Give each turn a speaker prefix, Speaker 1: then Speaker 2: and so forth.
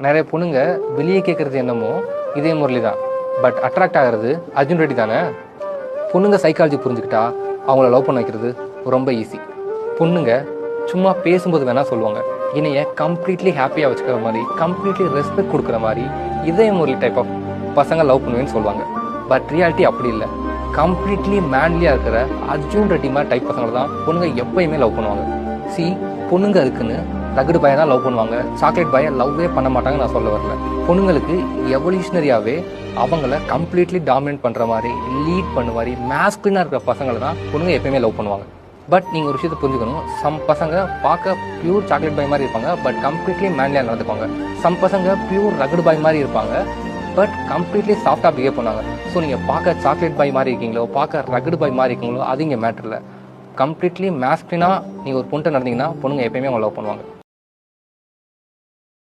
Speaker 1: நிறைய பொண்ணுங்க வெளியே கேட்குறது என்னமோ இதே முரளி தான். பட் அட்ராக்ட் ஆகிறது அர்ஜுன் ரெட்டி தானே. பொண்ணுங்க சைக்காலஜி புரிஞ்சுக்கிட்டா அவங்கள லவ் பண்ண வைக்கிறது ரொம்ப ஈஸி. பொண்ணுங்க சும்மா பேசும்போது வேணால் சொல்லுவாங்க, என்னைய கம்ப்ளீட்லி ஹாப்பியாக வச்சுக்கிற மாதிரி, கம்ப்ளீட்லி ரெஸ்பெக்ட் கொடுக்குற மாதிரி இதே முரளி டைப் ஆஃப் பசங்க லவ் பண்ணுவேன்னு சொல்லுவாங்க. பட் ரியாலிட்டி அப்படி இல்லை. கம்ப்ளீட்லி மேன்லியாக இருக்கிற அர்ஜுன் ரெட்டி மாதிரி டைப் பசங்களை தான் பொண்ணுங்க எப்பயுமே லவ் பண்ணுவாங்க. பொண்ணுங்க இருக்குன்னு ரகடு பாயை தான் லவ் பண்ணுவாங்க, சாக்லேட் பாயை லவ்வே பண்ண மாட்டாங்க. நான் சொல்ல வரல. பொண்ணுங்களுக்கு எவல்யூஷனரியாகவே அவங்கள கம்ப்ளீட்லி டாமினேட் பண்ணுற மாதிரி, லீட் பண்ண மாதிரி, மேஸ்குலினாக இருக்கிற பசங்களை தான் பொண்ணுங்க எப்பயுமே லவ் பண்ணுவாங்க. பட் நீங்கள் ஒரு விஷயத்தை புரிஞ்சுக்கணும், சம் பசங்க பார்க்க பியூர் சாக்லேட் பாய் மாதிரி இருப்பாங்க, பட் கம்ப்ளீட்லி மேன்லியாக நடந்துப்பாங்க. சம் பசங்க பியூர் ரகடு பாய் மாதிரி இருப்பாங்க, பட் கம்ப்ளீட்லி சாஃப்டாக பிஹேவ் பண்ணாங்க. ஸோ நீங்கள் பார்க்க சாக்லேட் பாய் மாதிரி இருக்கீங்களோ, பார்க்க ரகடு பாய் மாதிரி இருக்கீங்களோ, அது இங்கே மேட்டர் இல்லை. கம்ப்ளீட்லி மேஸ்குலினாக நீங்கள் ஒரு பொண்ணை நடந்தீங்கன்னா பொண்ணுங்க எப்பயுமே அவங்க லவ் பண்ணுவாங்க.